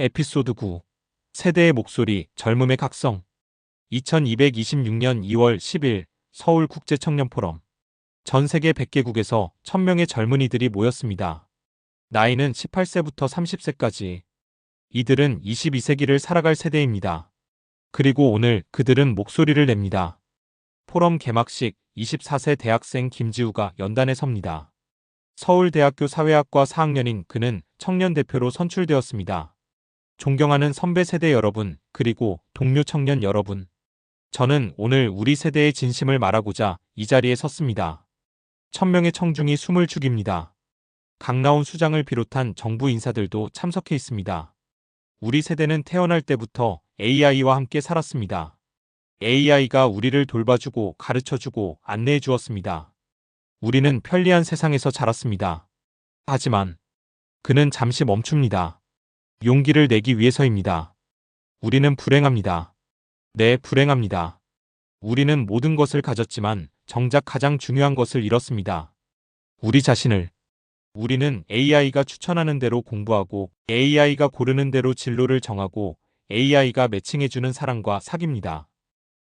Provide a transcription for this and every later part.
에피소드 9. 세대의 목소리, 젊음의 각성. 2226년 2월 10일 서울국제청년포럼. 전 세계 100개국에서 1000명의 젊은이들이 모였습니다. 나이는 18세부터 30세까지. 이들은 22세기를 살아갈 세대입니다. 그리고 오늘 그들은 목소리를 냅니다. 포럼 개막식 24세 대학생 김지우가 연단에 섭니다. 서울대학교 사회학과 4학년인 그는 청년 대표로 선출되었습니다. 존경하는 선배 세대 여러분, 그리고 동료 청년 여러분. 저는 오늘 우리 세대의 진심을 말하고자 이 자리에 섰습니다. 1000명의 청중이 숨을 죽입니다. 강나온 수장을 비롯한 정부 인사들도 참석해 있습니다. 우리 세대는 태어날 때부터 AI와 함께 살았습니다. AI가 우리를 돌봐주고 가르쳐주고 안내해 주었습니다. 우리는 편리한 세상에서 자랐습니다. 하지만 그는 잠시 멈춥니다. 용기를 내기 위해서입니다. 우리는 불행합니다. 네, 불행합니다. 우리는 모든 것을 가졌지만 정작 가장 중요한 것을 잃었습니다. 우리 자신을. 우리는 AI가 추천하는 대로 공부하고 AI가 고르는 대로 진로를 정하고 AI가 매칭해주는 사람과 사귑니다.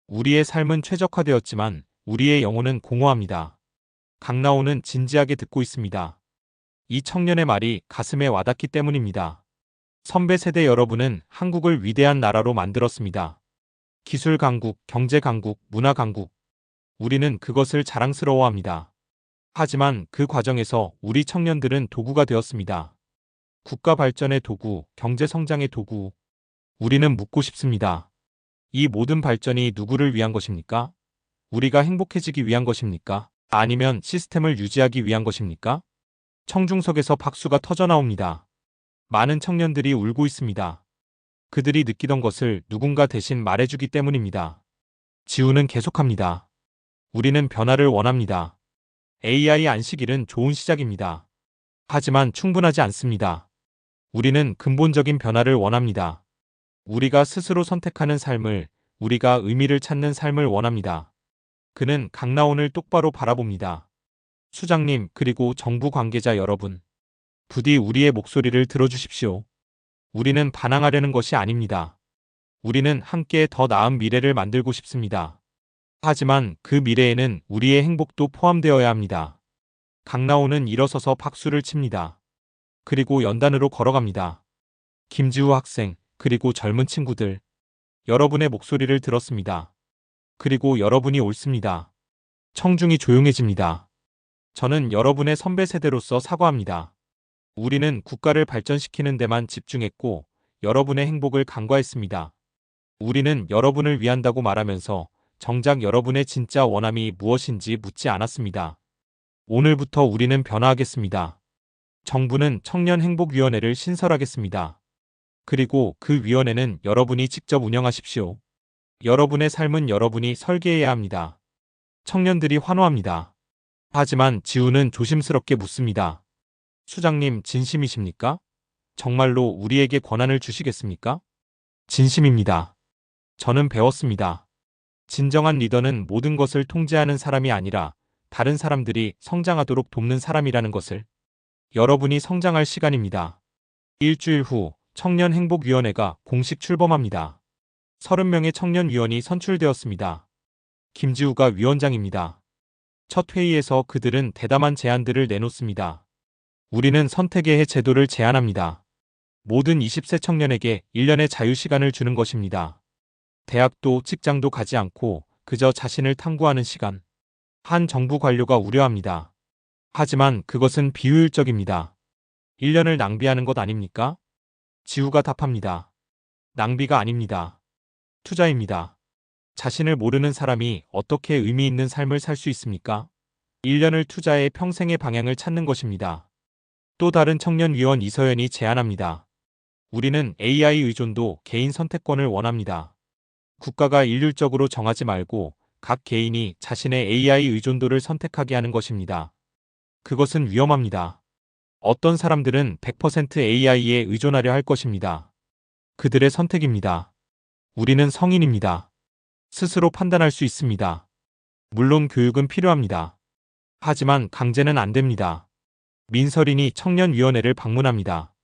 우리의 삶은 최적화되었지만 우리의 영혼은 공허합니다. 강나오는 진지하게 듣고 있습니다. 이 청년의 말이 가슴에 와닿기 때문입니다. 선배 세대 여러분은 한국을 위대한 나라로 만들었습니다. 기술 강국, 경제 강국, 문화 강국. 우리는 그것을 자랑스러워합니다. 하지만 그 과정에서 우리 청년들은 도구가 되었습니다. 국가 발전의 도구, 경제 성장의 도구. 우리는 묻고 싶습니다. 이 모든 발전이 누구를 위한 것입니까? 우리가 행복해지기 위한 것입니까? 아니면 시스템을 유지하기 위한 것입니까? 청중석에서 박수가 터져나옵니다. 많은 청년들이 울고 있습니다. 그들이 느끼던 것을 누군가 대신 말해주기 때문입니다. 지우는 계속합니다. 우리는 변화를 원합니다. AI 안식일은 좋은 시작입니다. 하지만 충분하지 않습니다. 우리는 근본적인 변화를 원합니다. 우리가 스스로 선택하는 삶을, 우리가 의미를 찾는 삶을 원합니다. 그는 강나온을 똑바로 바라봅니다. 수장님, 그리고 정부 관계자 여러분. 부디 우리의 목소리를 들어주십시오. 우리는 반항하려는 것이 아닙니다. 우리는 함께 더 나은 미래를 만들고 싶습니다. 하지만 그 미래에는 우리의 행복도 포함되어야 합니다. 강나오는 일어서서 박수를 칩니다. 그리고 연단으로 걸어갑니다. 김지우 학생, 그리고 젊은 친구들. 여러분의 목소리를 들었습니다. 그리고 여러분이 옳습니다. 청중이 조용해집니다. 저는 여러분의 선배 세대로서 사과합니다. 우리는 국가를 발전시키는 데만 집중했고 여러분의 행복을 간과했습니다. 우리는 여러분을 위한다고 말하면서 정작 여러분의 진짜 원함이 무엇인지 묻지 않았습니다. 오늘부터 우리는 변화하겠습니다. 정부는 청년행복위원회를 신설하겠습니다. 그리고 그 위원회는 여러분이 직접 운영하십시오. 여러분의 삶은 여러분이 설계해야 합니다. 청년들이 환호합니다. 하지만 지우는 조심스럽게 묻습니다. 수장님, 진심이십니까? 정말로 우리에게 권한을 주시겠습니까? 진심입니다. 저는 배웠습니다. 진정한 리더는 모든 것을 통제하는 사람이 아니라 다른 사람들이 성장하도록 돕는 사람이라는 것을. 여러분이 성장할 시간입니다. 일주일 후 청년행복위원회가 공식 출범합니다. 30명의 청년위원이 선출되었습니다. 김지우가 위원장입니다. 첫 회의에서 그들은 대담한 제안들을 내놓습니다. 우리는 선택의 해 제도를 제안합니다. 모든 20세 청년에게 1년의 자유시간을 주는 것입니다. 대학도 직장도 가지 않고 그저 자신을 탐구하는 시간. 한 정부 관료가 우려합니다. 하지만 그것은 비효율적입니다. 1년을 낭비하는 것 아닙니까? 지우가 답합니다. 낭비가 아닙니다. 투자입니다. 자신을 모르는 사람이 어떻게 의미 있는 삶을 살 수 있습니까? 1년을 투자해 평생의 방향을 찾는 것입니다. 또 다른 청년위원 이서연이 제안합니다. 우리는 AI 의존도 개인 선택권을 원합니다. 국가가 일률적으로 정하지 말고 각 개인이 자신의 AI 의존도를 선택하게 하는 것입니다. 그것은 위험합니다. 어떤 사람들은 100% AI에 의존하려 할 것입니다. 그들의 선택입니다. 우리는 성인입니다. 스스로 판단할 수 있습니다. 물론 교육은 필요합니다. 하지만 강제는 안 됩니다. 민설인이 청년위원회를 방문합니다.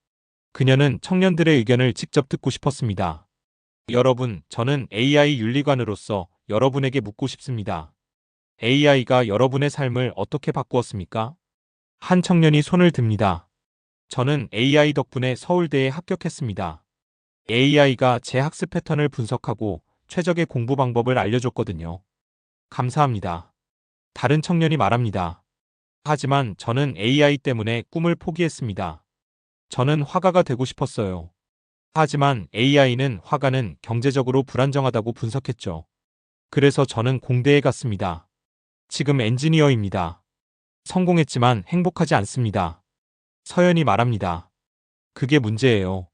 그녀는 청년들의 의견을 직접 듣고 싶었습니다. 여러분, 저는 AI 윤리관으로서 여러분에게 묻고 싶습니다. AI가 여러분의 삶을 어떻게 바꾸었습니까? 한 청년이 손을 듭니다. 저는 AI 덕분에 서울대에 합격했습니다. AI가 제 학습 패턴을 분석하고 최적의 공부 방법을 알려줬거든요. 감사합니다. 다른 청년이 말합니다. 하지만 저는 AI 때문에 꿈을 포기했습니다. 저는 화가가 되고 싶었어요. 하지만 AI는 화가는 경제적으로 불안정하다고 분석했죠. 그래서 저는 공대에 갔습니다. 지금 엔지니어입니다. 성공했지만 행복하지 않습니다. 서연이 말합니다. 그게 문제예요.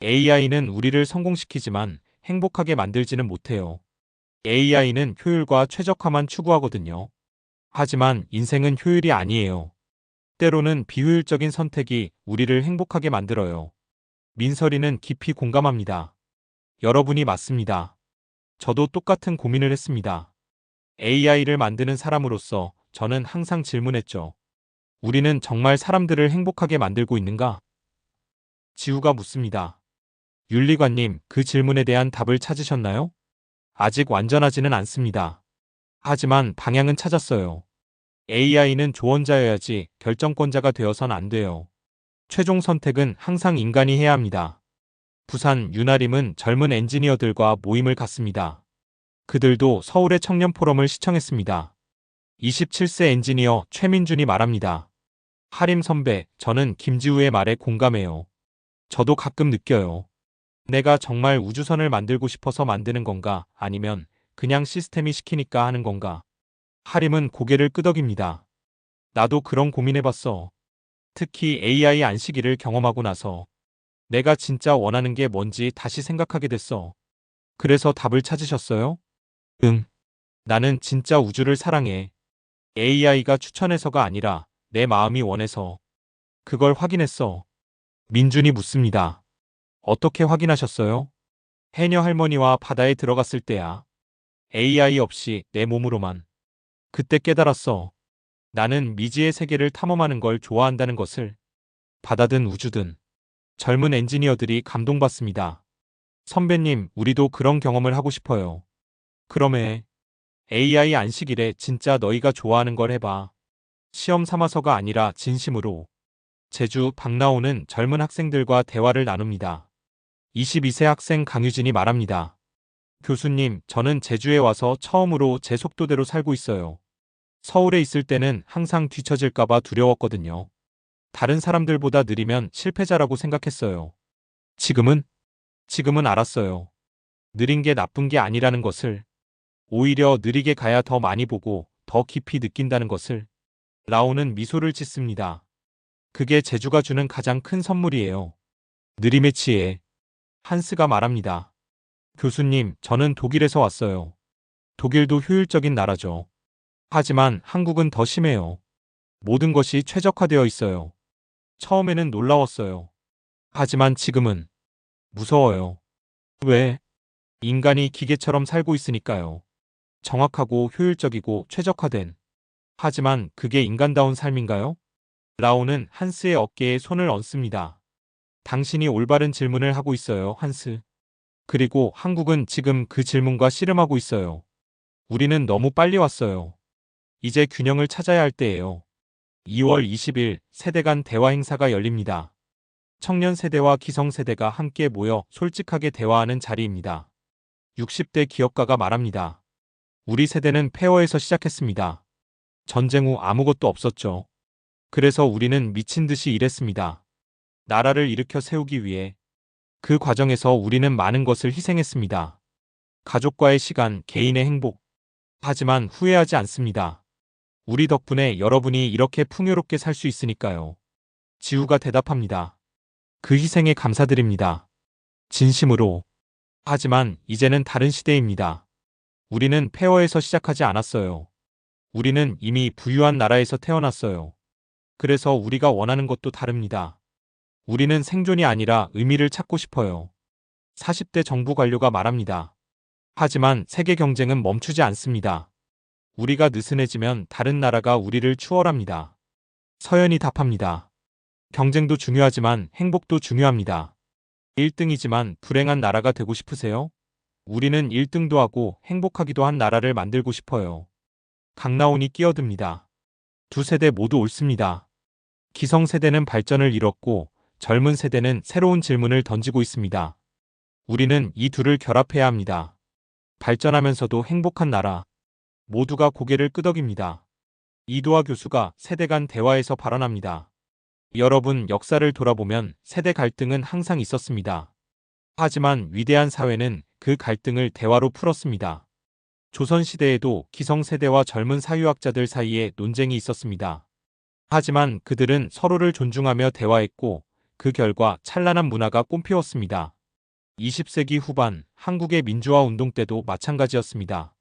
AI는 우리를 성공시키지만 행복하게 만들지는 못해요. AI는 효율과 최적화만 추구하거든요. 하지만 인생은 효율이 아니에요. 때로는 비효율적인 선택이 우리를 행복하게 만들어요. 민설이는 깊이 공감합니다. 여러분이 맞습니다. 저도 똑같은 고민을 했습니다. AI를 만드는 사람으로서 저는 항상 질문했죠. 우리는 정말 사람들을 행복하게 만들고 있는가? 지우가 묻습니다. 윤리관님, 그 질문에 대한 답을 찾으셨나요? 아직 완전하지는 않습니다. 하지만 방향은 찾았어요. AI는 조언자여야지 결정권자가 되어선 안 돼요. 최종 선택은 항상 인간이 해야 합니다. 부산 윤아림은 젊은 엔지니어들과 모임을 갖습니다. 그들도 서울의 청년 포럼을 시청했습니다. 27세 엔지니어 최민준이 말합니다. 하림 선배, 저는 김지우의 말에 공감해요. 저도 가끔 느껴요. 내가 정말 우주선을 만들고 싶어서 만드는 건가, 아니면 그냥 시스템이 시키니까 하는 건가? 하림은 고개를 끄덕입니다. 나도 그런 고민해봤어. 특히 AI 안식일을 경험하고 나서 내가 진짜 원하는 게 뭔지 다시 생각하게 됐어. 그래서 답을 찾으셨어요? 응. 나는 진짜 우주를 사랑해. AI가 추천해서가 아니라 내 마음이 원해서. 그걸 확인했어. 민준이 묻습니다. 어떻게 확인하셨어요? 해녀 할머니와 바다에 들어갔을 때야. AI 없이 내 몸으로만. 그때 깨달았어. 나는 미지의 세계를 탐험하는 걸 좋아한다는 것을. 바다든 우주든. 젊은 엔지니어들이 감동받습니다. 선배님, 우리도 그런 경험을 하고 싶어요. 그럼에 AI 안식일에 진짜 너희가 좋아하는 걸 해봐. 시험 삼아서가 아니라 진심으로. 제주 박나오는 젊은 학생들과 대화를 나눕니다. 22세 학생 강유진이 말합니다. 교수님, 저는 제주에 와서 처음으로 제 속도대로 살고 있어요. 서울에 있을 때는 항상 뒤처질까봐 두려웠거든요. 다른 사람들보다 느리면 실패자라고 생각했어요. 지금은? 지금은 알았어요. 느린 게 나쁜 게 아니라는 것을. 오히려 느리게 가야 더 많이 보고 더 깊이 느낀다는 것을. 라오는 미소를 짓습니다. 그게 제주가 주는 가장 큰 선물이에요. 느림의 치에. 한스가 말합니다. 교수님, 저는 독일에서 왔어요. 독일도 효율적인 나라죠. 하지만 한국은 더 심해요. 모든 것이 최적화되어 있어요. 처음에는 놀라웠어요. 하지만 지금은 무서워요. 왜? 인간이 기계처럼 살고 있으니까요. 정확하고 효율적이고 최적화된. 하지만 그게 인간다운 삶인가요? 라오는 한스의 어깨에 손을 얹습니다. 당신이 올바른 질문을 하고 있어요, 한스. 그리고 한국은 지금 그 질문과 씨름하고 있어요. 우리는 너무 빨리 왔어요. 이제 균형을 찾아야 할 때예요. 2월 20일 세대 간 대화 행사가 열립니다. 청년 세대와 기성 세대가 함께 모여 솔직하게 대화하는 자리입니다. 60대 기업가가 말합니다. 우리 세대는 폐허에서 시작했습니다. 전쟁 후 아무것도 없었죠. 그래서 우리는 미친 듯이 일했습니다. 나라를 일으켜 세우기 위해. 그 과정에서 우리는 많은 것을 희생했습니다. 가족과의 시간, 개인의 행복. 하지만 후회하지 않습니다. 우리 덕분에 여러분이 이렇게 풍요롭게 살 수 있으니까요. 지우가 대답합니다. 그 희생에 감사드립니다. 진심으로. 하지만 이제는 다른 시대입니다. 우리는 폐허에서 시작하지 않았어요. 우리는 이미 부유한 나라에서 태어났어요. 그래서 우리가 원하는 것도 다릅니다. 우리는 생존이 아니라 의미를 찾고 싶어요. 40대 정부 관료가 말합니다. 하지만 세계 경쟁은 멈추지 않습니다. 우리가 느슨해지면 다른 나라가 우리를 추월합니다. 서연이 답합니다. 경쟁도 중요하지만 행복도 중요합니다. 1등이지만 불행한 나라가 되고 싶으세요? 우리는 1등도 하고 행복하기도 한 나라를 만들고 싶어요. 강나온이 끼어듭니다. 두 세대 모두 옳습니다. 기성세대는 발전을 이뤘고 젊은 세대는 새로운 질문을 던지고 있습니다. 우리는 이 둘을 결합해야 합니다. 발전하면서도 행복한 나라. 모두가 고개를 끄덕입니다. 이도하 교수가 세대 간 대화에서 발언합니다. 여러분, 역사를 돌아보면 세대 갈등은 항상 있었습니다. 하지만 위대한 사회는 그 갈등을 대화로 풀었습니다. 조선시대에도 기성세대와 젊은 사유학자들 사이에 논쟁이 있었습니다. 하지만 그들은 서로를 존중하며 대화했고 그 결과 찬란한 문화가 꽃피웠습니다. 20세기 후반 한국의 민주화 운동 때도 마찬가지였습니다.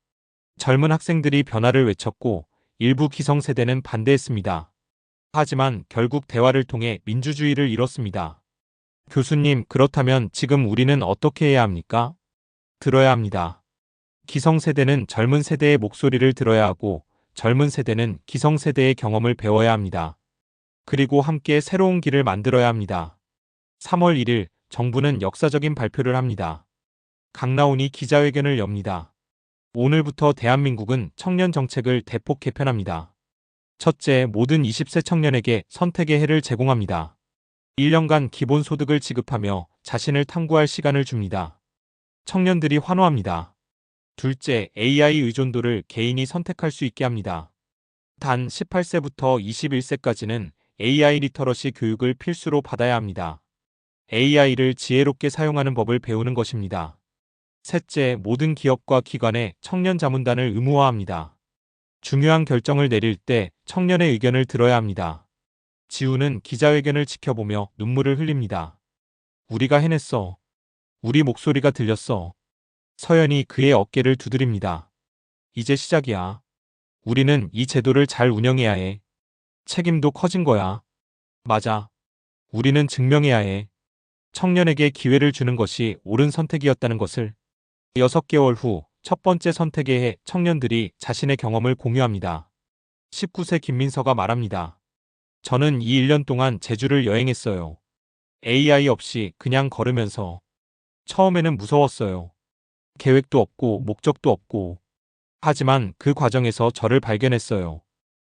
젊은 학생들이 변화를 외쳤고 일부 기성세대는 반대했습니다. 하지만 결국 대화를 통해 민주주의를 이뤘습니다. 교수님, 그렇다면 지금 우리는 어떻게 해야 합니까? 들어야 합니다. 기성세대는 젊은 세대의 목소리를 들어야 하고 젊은 세대는 기성세대의 경험을 배워야 합니다. 그리고 함께 새로운 길을 만들어야 합니다. 3월 1일 정부는 역사적인 발표를 합니다. 강나온이 기자회견을 엽니다. 오늘부터 대한민국은 청년 정책을 대폭 개편합니다. 첫째, 모든 20세 청년에게 선택의 해를 제공합니다. 1년간 기본소득을 지급하며 자신을 탐구할 시간을 줍니다. 청년들이 환호합니다. 둘째, AI 의존도를 개인이 선택할 수 있게 합니다. 단 18세부터 21세까지는 AI 리터러시 교육을 필수로 받아야 합니다. AI를 지혜롭게 사용하는 법을 배우는 것입니다. 셋째, 모든 기업과 기관에 청년 자문단을 의무화합니다. 중요한 결정을 내릴 때 청년의 의견을 들어야 합니다. 지우는 기자회견을 지켜보며 눈물을 흘립니다. 우리가 해냈어. 우리 목소리가 들렸어. 서연이 그의 어깨를 두드립니다. 이제 시작이야. 우리는 이 제도를 잘 운영해야 해. 책임도 커진 거야. 맞아. 우리는 증명해야 해. 청년에게 기회를 주는 것이 옳은 선택이었다는 것을. 6개월 후 첫 번째 선택의 해 청년들이 자신의 경험을 공유합니다. 19세 김민서가 말합니다. 저는 이 1년 동안 제주를 여행했어요. AI 없이 그냥 걸으면서. 처음에는 무서웠어요. 계획도 없고 목적도 없고. 하지만 그 과정에서 저를 발견했어요.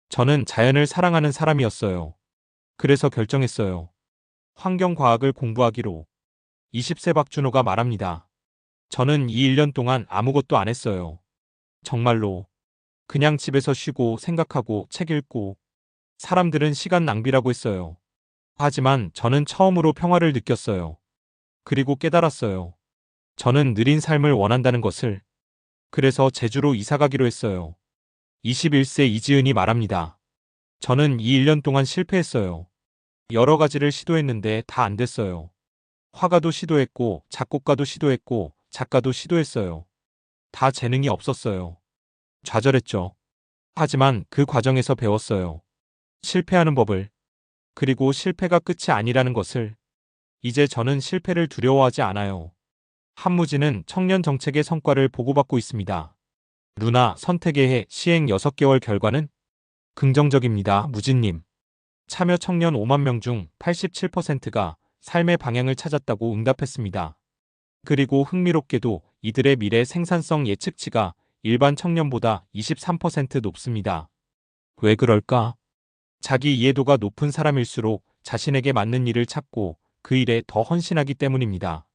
저는 자연을 사랑하는 사람이었어요. 그래서 결정했어요. 환경과학을 공부하기로. 20세 박준호가 말합니다. 저는 이 1년 동안 아무것도 안 했어요. 정말로. 그냥 집에서 쉬고 생각하고 책 읽고. 사람들은 시간 낭비라고 했어요. 하지만 저는 처음으로 평화를 느꼈어요. 그리고 깨달았어요. 저는 느린 삶을 원한다는 것을. 그래서 제주로 이사가기로 했어요. 21세 이지은이 말합니다. 저는 이 1년 동안 실패했어요. 여러 가지를 시도했는데 다 안 됐어요. 화가도 시도했고 작곡가도 시도했고 작가도 시도했어요. 다 재능이 없었어요. 좌절했죠. 하지만 그 과정에서 배웠어요. 실패하는 법을. 그리고 실패가 끝이 아니라는 것을. 이제 저는 실패를 두려워하지 않아요. 한무지는 청년 정책의 성과를 보고받고 있습니다. 누나 선택의 해 시행 6개월 결과는 긍정적입니다. 무진님. 참여 청년 5만 명 중 87%가 삶의 방향을 찾았다고 응답했습니다. 그리고 흥미롭게도 이들의 미래 생산성 예측치가 일반 청년보다 23% 높습니다. 왜 그럴까? 자기 이해도가 높은 사람일수록 자신에게 맞는 일을 찾고 그 일에 더 헌신하기 때문입니다.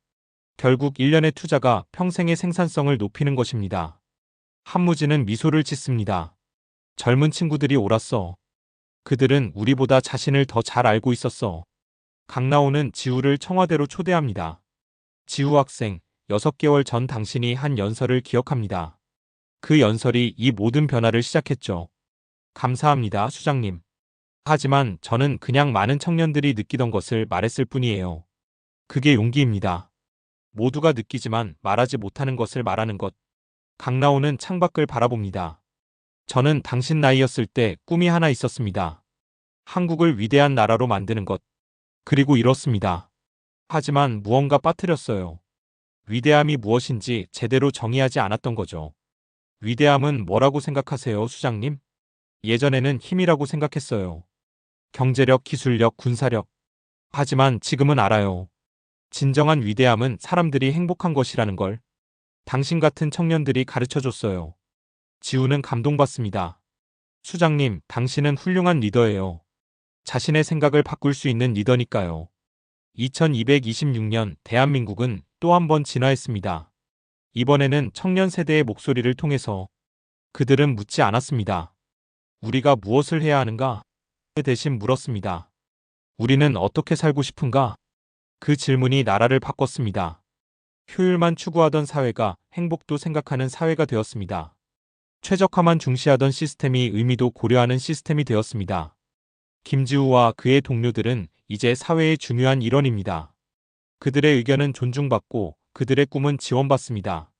결국 일련의 투자가 평생의 생산성을 높이는 것입니다. 한무지는 미소를 짓습니다. 젊은 친구들이 옳았어. 그들은 우리보다 자신을 더 잘 알고 있었어. 강나온은 지우를 청와대로 초대합니다. 지우 학생, 6개월 전 당신이 한 연설을 기억합니다. 그 연설이 이 모든 변화를 시작했죠. 감사합니다, 수장님. 하지만 저는 그냥 많은 청년들이 느끼던 것을 말했을 뿐이에요. 그게 용기입니다. 모두가 느끼지만 말하지 못하는 것을 말하는 것. 강나온은 창밖을 바라봅니다. 저는 당신 나이였을 때 꿈이 하나 있었습니다. 한국을 위대한 나라로 만드는 것. 그리고 이뤘습니다. 하지만 무언가 빠뜨렸어요. 위대함이 무엇인지 제대로 정의하지 않았던 거죠. 위대함은 뭐라고 생각하세요, 수장님? 예전에는 힘이라고 생각했어요. 경제력, 기술력, 군사력. 하지만 지금은 알아요. 진정한 위대함은 사람들이 행복한 것이라는 걸 당신 같은 청년들이 가르쳐 줬어요. 지우는 감동받습니다. 수장님, 당신은 훌륭한 리더예요. 자신의 생각을 바꿀 수 있는 리더니까요. 2226년 대한민국은 또 한 번 진화했습니다. 이번에는 청년 세대의 목소리를 통해서 그들은 묻지 않았습니다. 우리가 무엇을 해야 하는가? 대신 물었습니다. 우리는 어떻게 살고 싶은가? 그 질문이 나라를 바꿨습니다. 효율만 추구하던 사회가 행복도 생각하는 사회가 되었습니다. 최적화만 중시하던 시스템이 의미도 고려하는 시스템이 되었습니다. 김지우와 그의 동료들은 이제 사회의 중요한 일원입니다. 그들의 의견은 존중받고 그들의 꿈은 지원받습니다.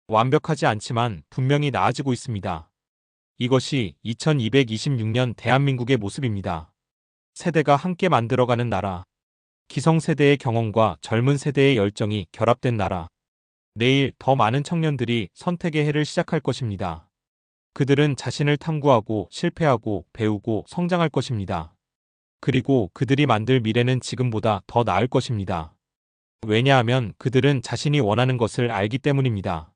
완벽하지 않지만 분명히 나아지고 있습니다. 이것이 2226년 대한민국의 모습입니다. 세대가 함께 만들어가는 나라. 기성세대의 경험과 젊은 세대의 열정이 결합된 나라. 내일 더 많은 청년들이 선택의 해를 시작할 것입니다. 그들은 자신을 탐구하고 실패하고 배우고 성장할 것입니다. 그리고 그들이 만들 미래는 지금보다 더 나을 것입니다. 왜냐하면 그들은 자신이 원하는 것을 알기 때문입니다.